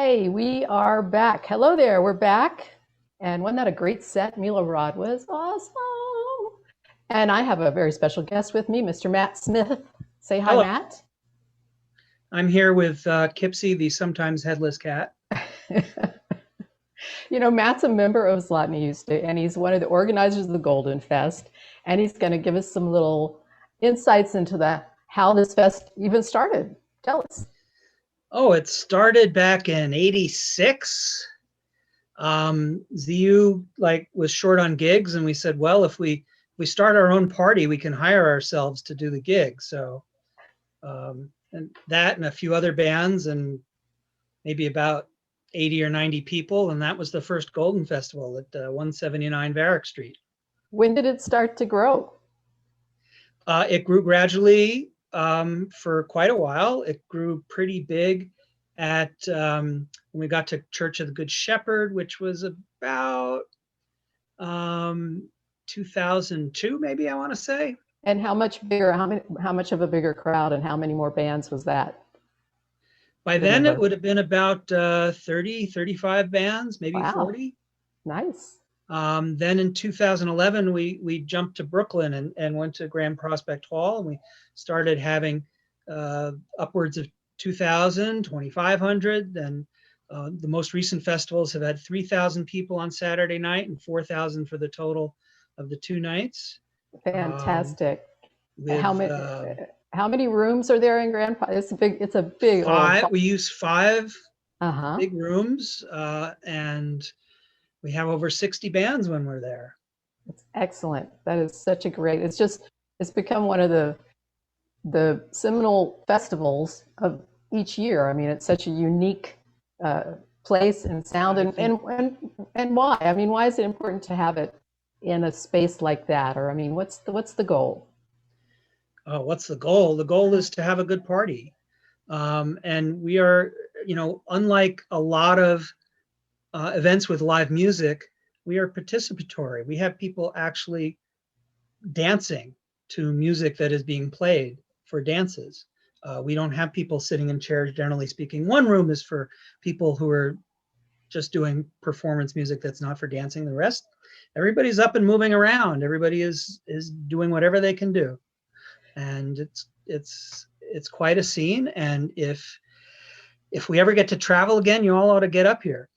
Hi, we are back. Hello there, we're back. And wasn't that a great set? Mila Rod was awesome. And I have a very special guest with me, Mr. Matt Smith. Say hi, Hello, Matt. I'm here with Kipsy, the sometimes headless cat. Matt's a member of Zlatny, and he's one of the organizers of the Golden Fest. And he's going to give us some little insights into how this fest even started. Tell us. Oh, it started back in '86. ZU was short on gigs, and we said, well, if we start our own party, we can hire ourselves to do the gig. So and that and a few other bands and maybe about 80 or 90 people, and that was the first Golden Festival at 179 Varick Street. When did it start to grow? It grew gradually for quite a while. It grew pretty big at when we got to Church of the Good Shepherd, which was about 2002, maybe, I want to say. And how much bigger, how much of a bigger crowd and how many more bands was that? By The then, it number. would have been about 30, 35 bands, maybe Wow, 40. nice. Then in 2011, we jumped to Brooklyn and went to Grand Prospect Hall, and we started having upwards of 2,000, 2,500. And the most recent festivals have had 3,000 people on Saturday night and 4,000 for the total of the two nights. Fantastic. How With many how many rooms are there in Grand It's a big old. we use five Uh-huh. big rooms, and we have over 60 bands when we're there. It's excellent. That is such a great. It's become one of the seminal festivals of each year. I mean, it's such a unique place and sound, and why? I mean, why is it important to have it in a space like that? Or I mean, what's the goal? Oh, what's the goal? The goal is to have a good party. And we are, unlike a lot of events with live music, we are participatory. We have people actually dancing to music that is being played for dances. We don't have people sitting in chairs, generally speaking. One room is for people who are just doing performance music that's not for dancing. The rest, everybody's up and moving around. Everybody is doing whatever they can do. And it's quite a scene. And if we ever get to travel again, you all ought to get up here.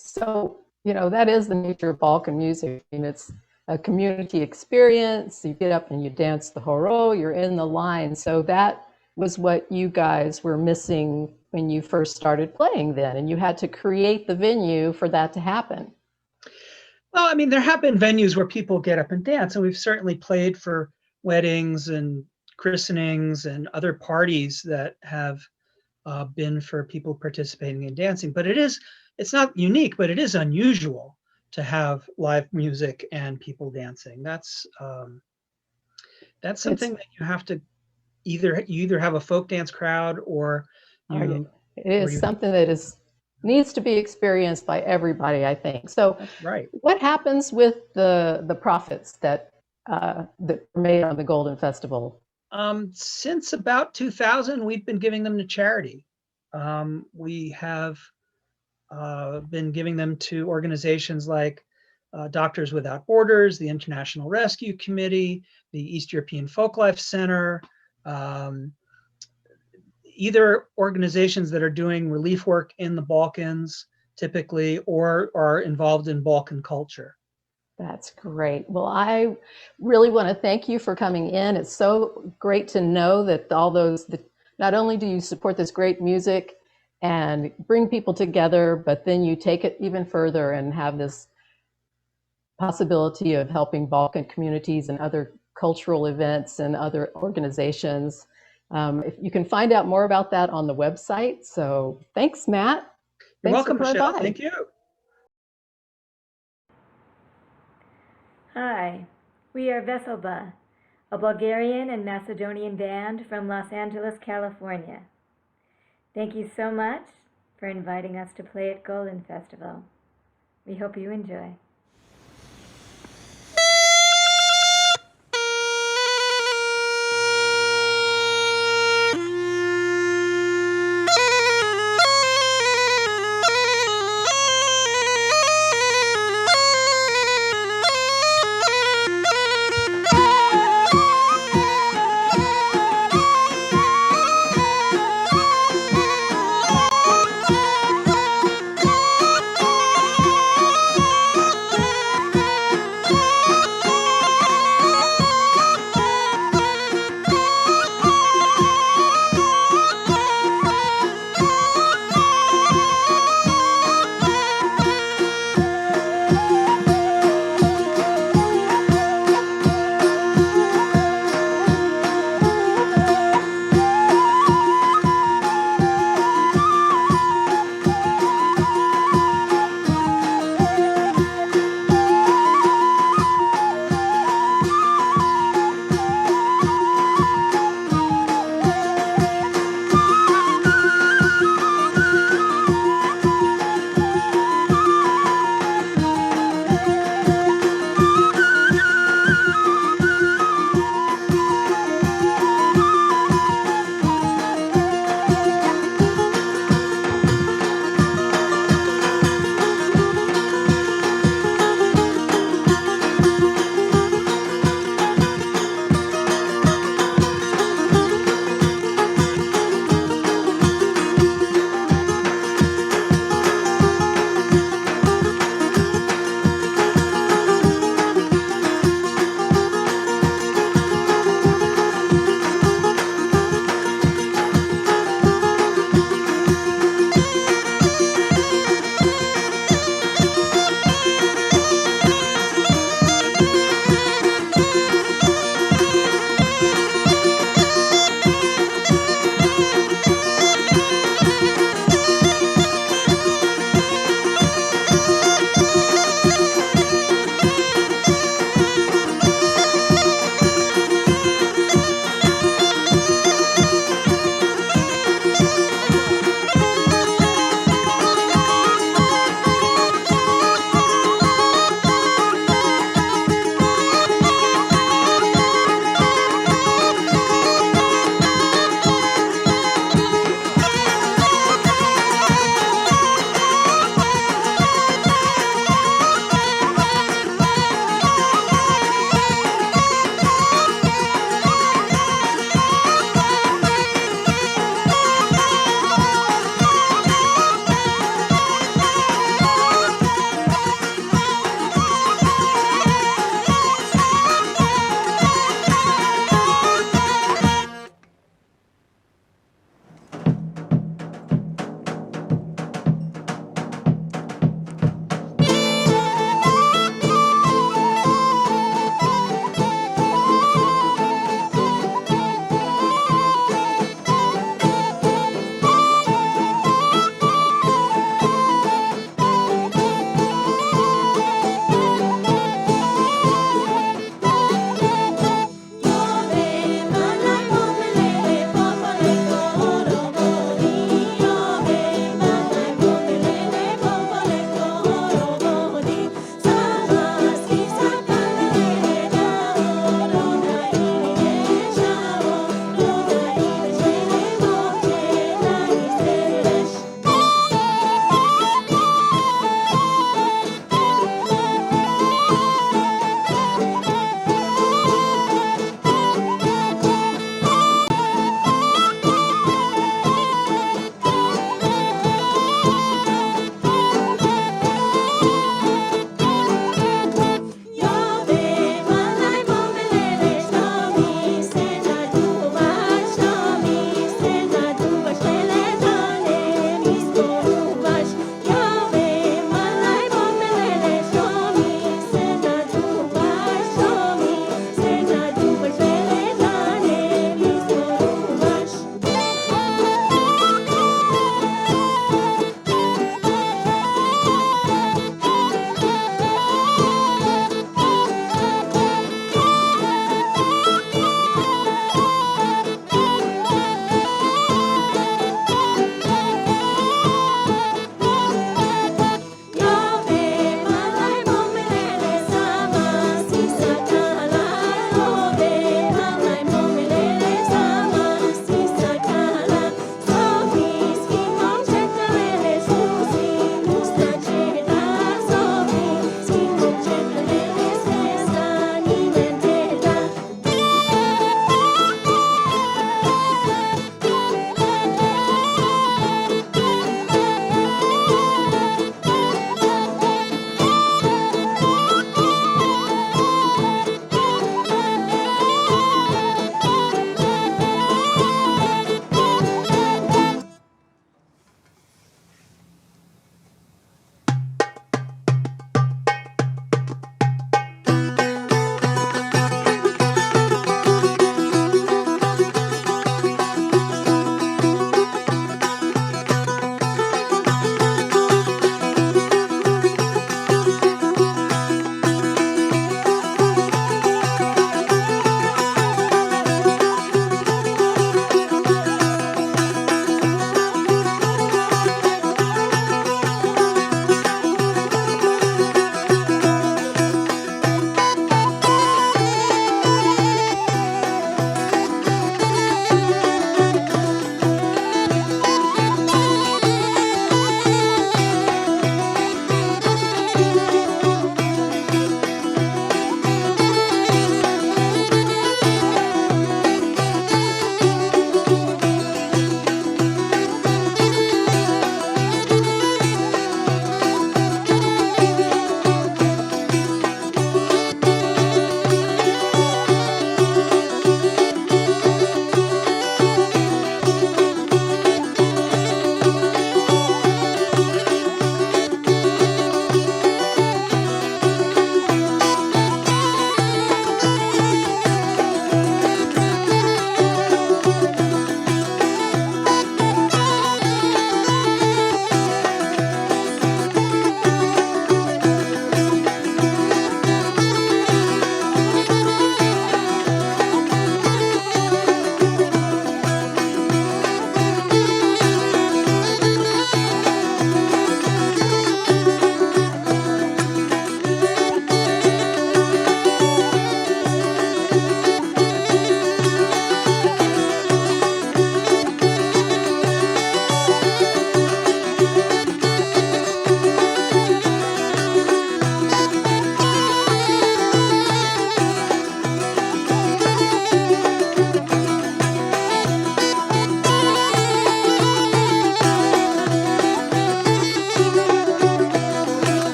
So, that is the nature of Balkan music. I mean, it's a community experience. You get up and you dance the horo, you're in the line. So that was what you guys were missing when you first started playing then, and you had to create the venue for that to happen. Well, I mean, there have been venues where people get up and dance, and we've certainly played for weddings and christenings and other parties that have been for people participating in dancing. But it's not unique, but it is unusual to have live music and people dancing. That's something that you have to you either have a folk dance crowd or you. It is something that needs to be experienced by everybody, I think. So, That's right. What happens with the profits that are made on the Golden Festival? Since about 2000, we've been giving them to charity. We have been giving them to organizations like Doctors Without Borders, the International Rescue Committee, the East European Folklife Center, either organizations that are doing relief work in the Balkans typically, or are involved in Balkan culture. That's great. Well, I really want to thank you for coming in. It's so great to know that not only do you support this great music and bring people together, but then you take it even further and have this possibility of helping Balkan communities and other cultural events and other organizations. If you can find out more about that on the website. So thanks, Matt. You're Thanks welcome, for Michelle. by. Thank you. Hi, we are Veselba, a Bulgarian and Macedonian band from Los Angeles, California. Thank you so much for inviting us to play at Golden Festival. We hope you enjoy.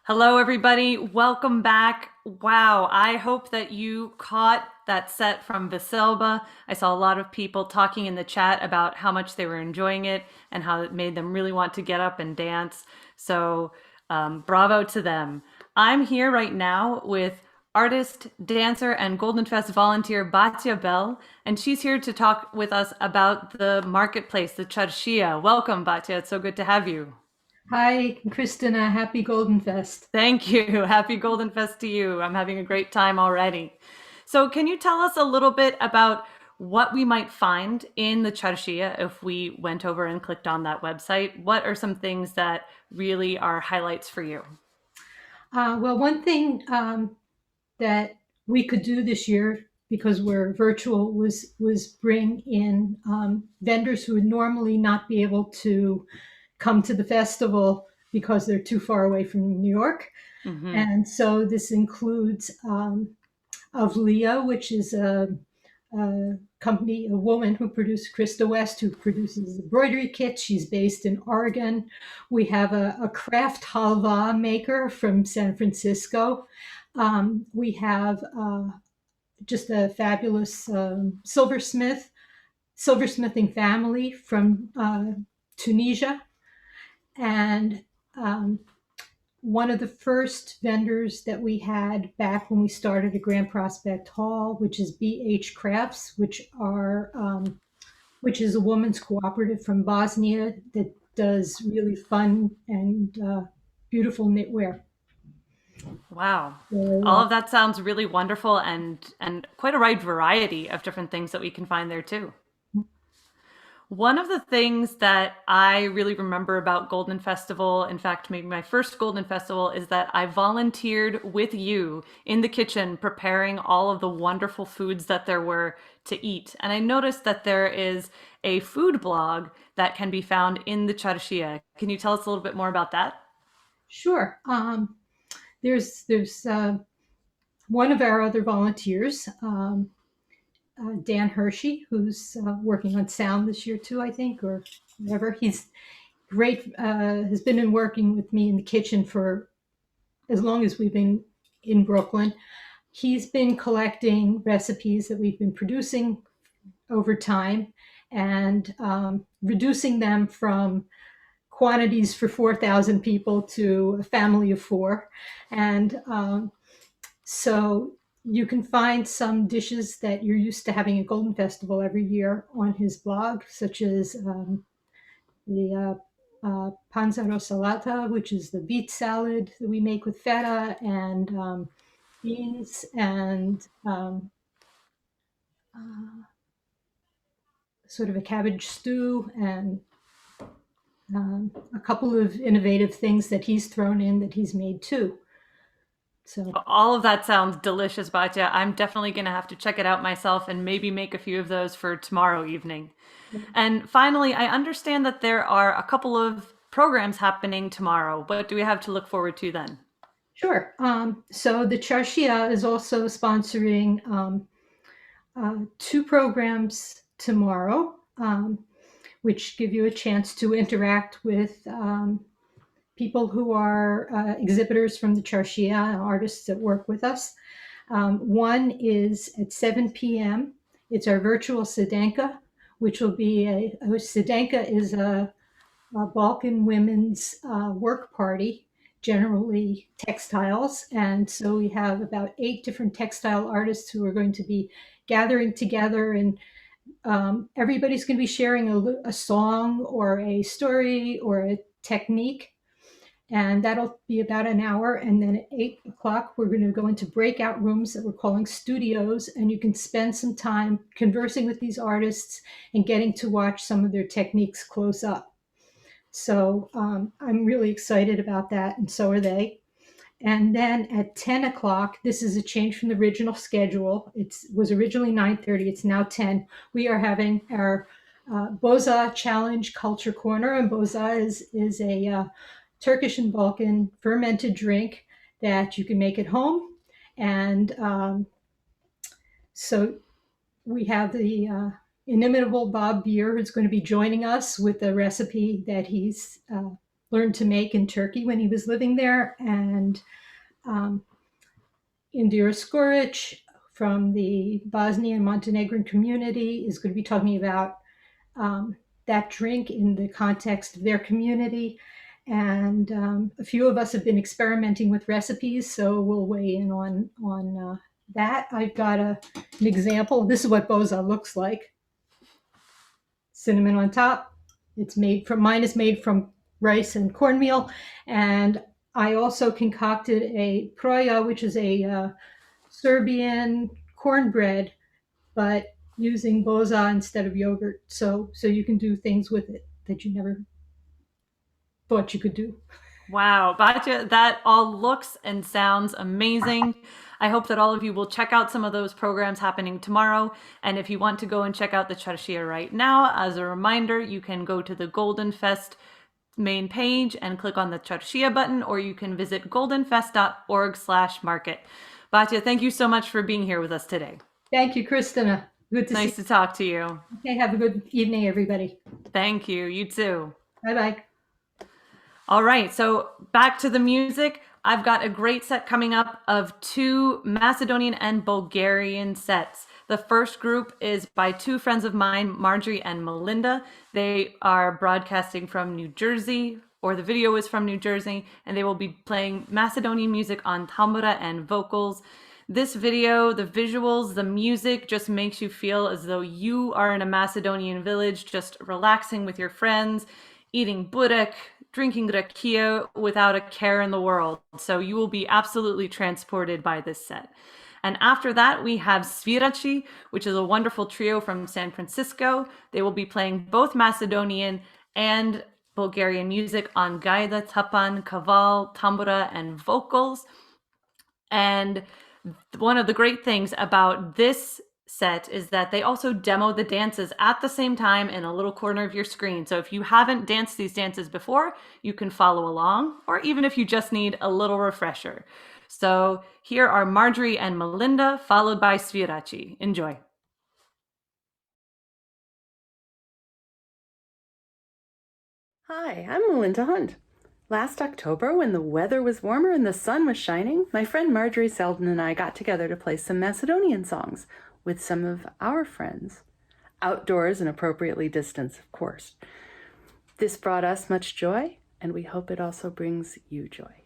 Hello, everybody. Welcome back. Wow, I hope that you caught that set from Veselba. I saw a lot of people talking in the chat about how much they were enjoying it and how it made them really want to get up and dance. So, bravo to them. I'm here right now with artist, dancer, and Golden Fest volunteer Batja Bell, and she's here to talk with us about the marketplace, the Charshia. Welcome, Batja. It's so good to have you. Hi, Christina. Happy Golden Fest. Thank you. Happy Golden Fest to you. I'm having a great time already. So, can you tell us a little bit about what we might find in the Charshia if we went over and clicked on that website? What are some things that really are highlights for you? Well, one thing that we could do this year, because we're virtual, was bring in vendors who would normally not be able to come to the festival because they're too far away from New York. Mm-hmm. And so this includes Avlia, which is a company, a woman who produces, Krista West, who produces embroidery kits. She's based in Oregon. We have a craft halva maker from San Francisco. We have just a fabulous silversmithing family from Tunisia. And one of the first vendors that we had back when we started at Grand Prospect Hall, which is BH Crafts, which is a women's cooperative from Bosnia that does really fun and beautiful knitwear. Wow. So, All of that sounds really wonderful and quite a wide variety of different things that we can find there too. One of the things that I really remember about Golden Festival, in fact, maybe my first Golden Festival, is that I volunteered with you in the kitchen preparing all of the wonderful foods that there were to eat. And I noticed that there is a food blog that can be found in the Charshia. Can you tell us a little bit more about that? sure. There's one of our other volunteers, Dan Hershey, who's working on sound this year too, I think, or whatever. He's great, has been working with me in the kitchen for as long as we've been in Brooklyn. He's been collecting recipes that we've been producing over time and reducing them from quantities for 4,000 people to a family of 4. And so you can find some dishes that you're used to having at Golden Festival every year on his blog, such as the panza rosalata, which is the beet salad that we make with feta and beans and sort of a cabbage stew and a couple of innovative things that he's thrown in that he's made too. So all of that sounds delicious, Batja. I'm definitely going to have to check it out myself and maybe make a few of those for tomorrow evening. And finally, I understand that there are a couple of programs happening tomorrow. What do we have to look forward to then? Sure. So the Charshia is also sponsoring 2 programs tomorrow, which give you a chance to interact with people who are exhibitors from the Charshia, artists that work with us. One is at 7 p.m. It's our virtual Sedenka, which will be a Sedenka is a Balkan women's work party, generally textiles. And so we have about 8 different textile artists who are going to be gathering together, and everybody's going to be sharing a song or a story or a technique. And that'll be about an hour. And then at 8 o'clock, we're going to go into breakout rooms that we're calling studios. And you can spend some time conversing with these artists and getting to watch some of their techniques close up. So I'm really excited about that, and so are they. And then at 10 o'clock, this is a change from the original schedule. It was originally 9:30. It's now 10. We are having our Boza Challenge Culture Corner. And Boza is a Turkish and Balkan fermented drink that you can make at home. And so we have the inimitable Bob Beer, who's going to be joining us with a recipe that he's learned to make in Turkey when he was living there. And Indira Skoric from the Bosnian Montenegrin community is going to be talking about that drink in the context of their community. And a few of us have been experimenting with recipes, so we'll weigh in on that. I've got an example. This is what boza looks like. Cinnamon on top. Mine is made from rice and cornmeal. And I also concocted a proja, which is a Serbian cornbread, but using boza instead of yogurt. So you can do things with it that you never thought you could do. Wow, Batja, that all looks and sounds amazing. I hope that all of you will check out some of those programs happening tomorrow. And if you want to go and check out the Charshia right now, as a reminder, you can go to the Golden Fest main page and click on the Charshia button, or you can visit goldenfest.org/market. Batja, thank you so much for being here with us today. Thank you, Christina. Good to see you. Nice to talk to you. Okay, have a good evening, everybody. Thank you. You too. Bye-bye. All right, so back to the music. I've got a great set coming up of 2 Macedonian and Bulgarian sets. The first group is by 2 friends of mine, Marjorie and Melinda. They are broadcasting from New Jersey, or the video is from New Jersey, and they will be playing Macedonian music on tambura and vocals. This video, the visuals, the music just makes you feel as though you are in a Macedonian village, just relaxing with your friends, eating burek, drinking rakia without a care in the world. So you will be absolutely transported by this set. And after that, we have Svirači, which is a wonderful trio from San Francisco. They will be playing both Macedonian and Bulgarian music on gaida, tapan, kaval, tambura, and vocals. And one of the great things about this set is that they also demo the dances at the same time in a little corner of your screen. So if you haven't danced these dances before, you can follow along, or even if you just need a little refresher. So here are Marjorie and Melinda, followed by Svirači. Enjoy. Hi, I'm Melinda Hunt. Last October, when the weather was warmer and the sun was shining, my friend Marjorie Selden and I got together to play some Macedonian songs with some of our friends. Outdoors and appropriately distanced, of course. This brought us much joy, and we hope it also brings you joy.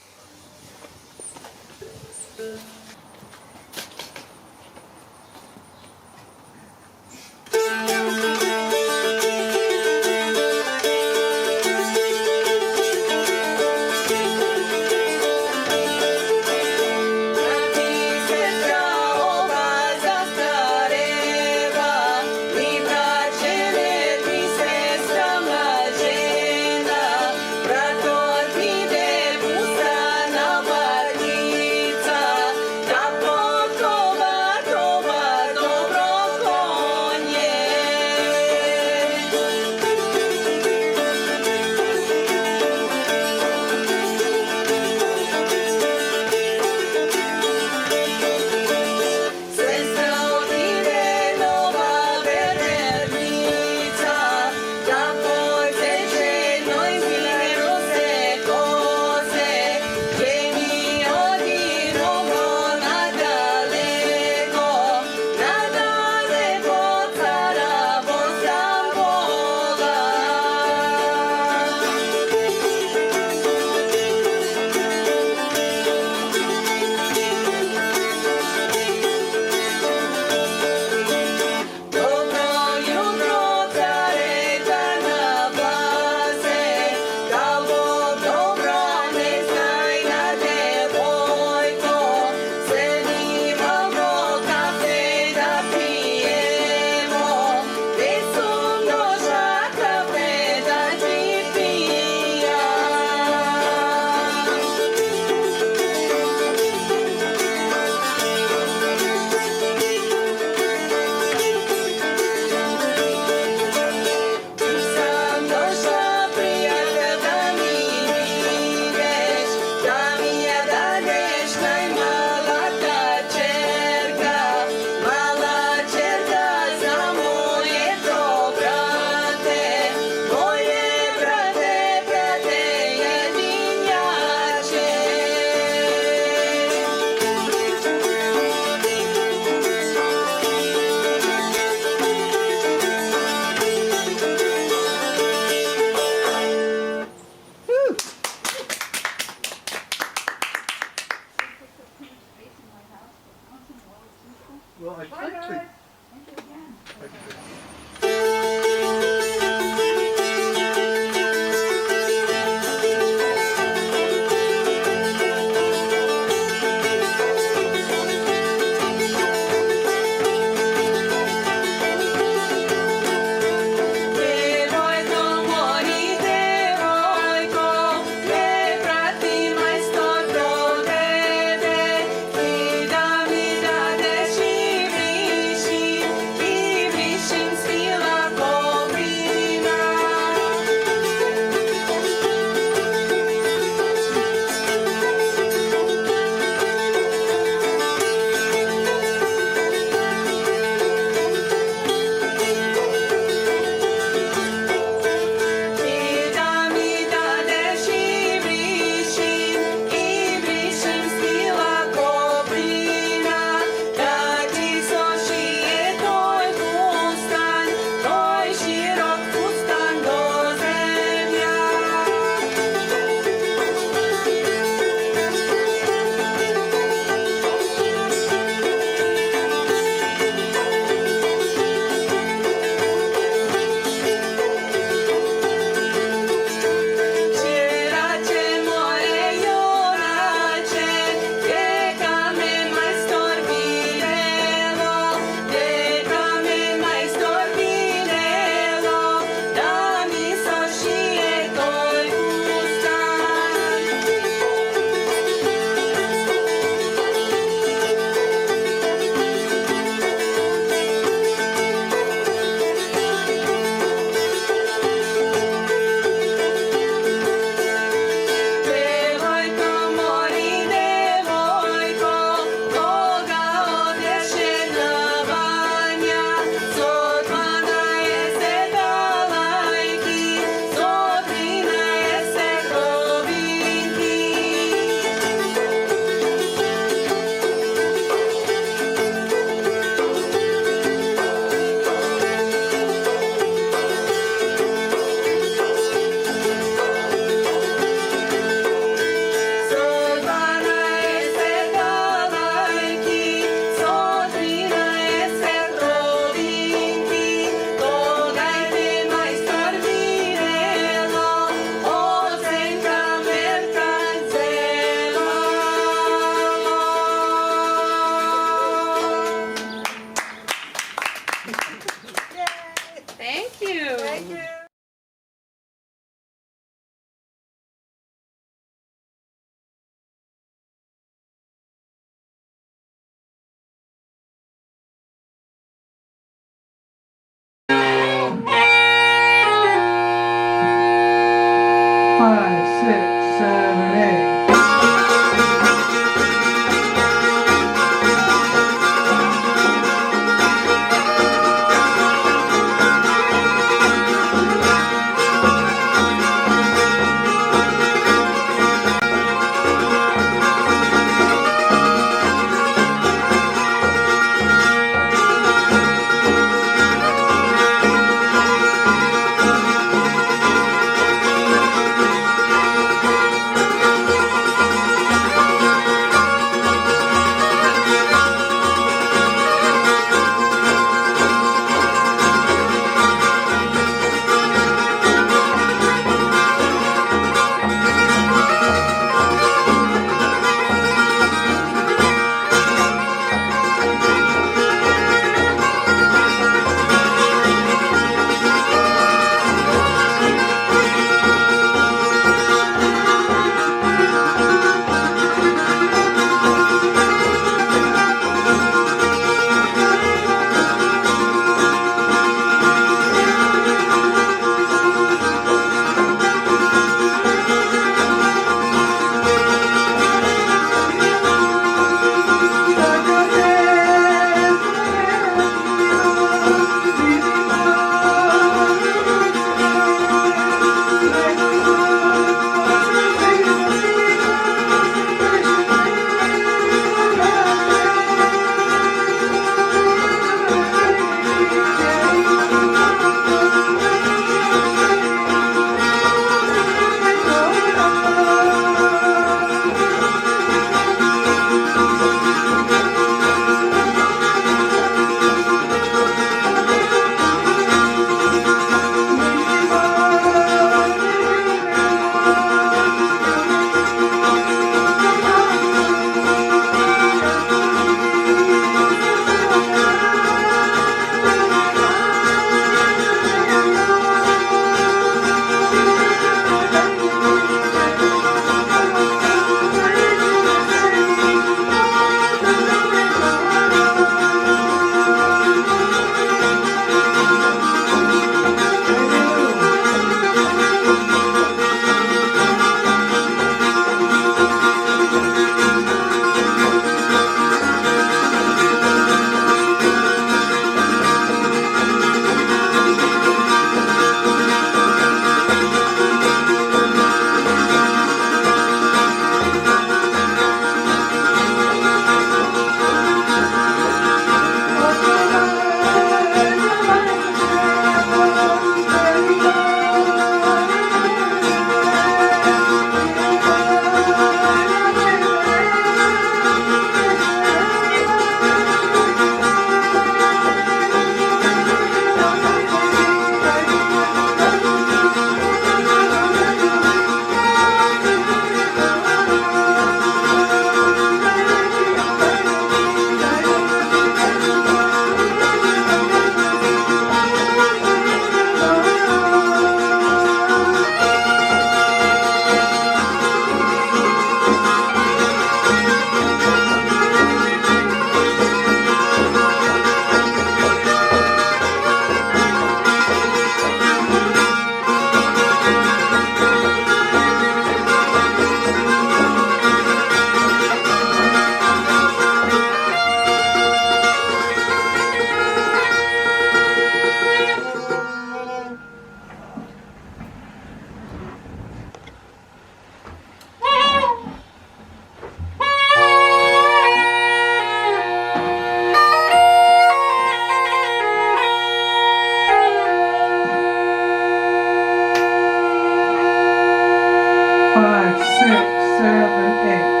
7, 8.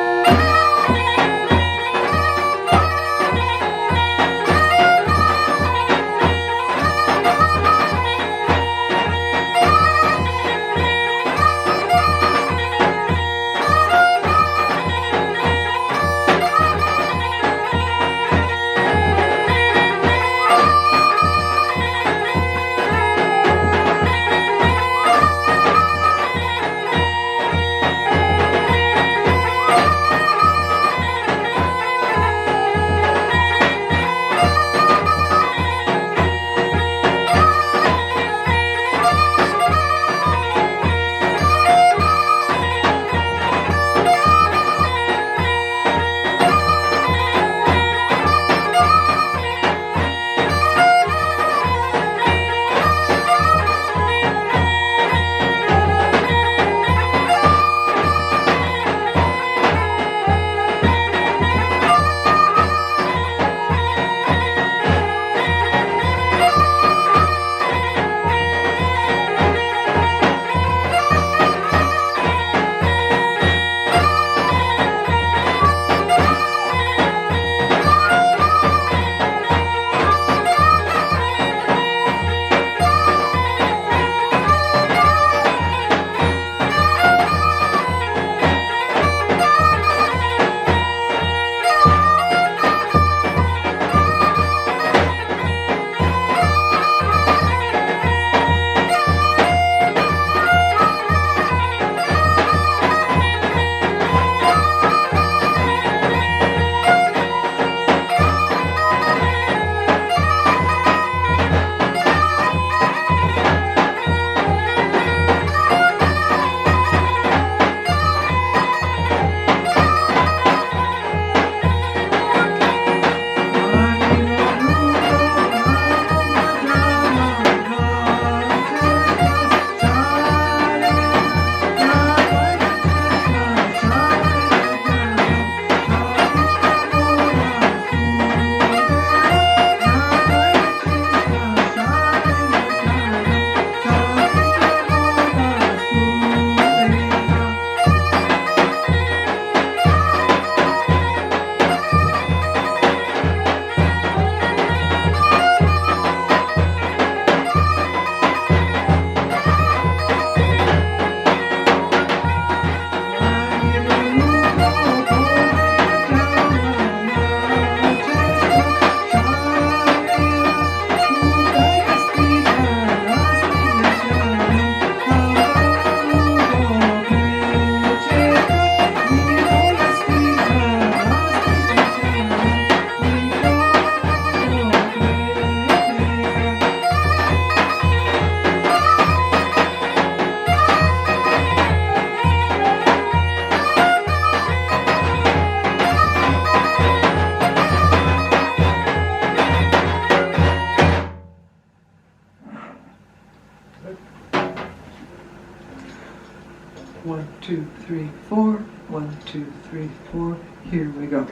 One, two, three, four. 1, 2, 3, 4. Here we go.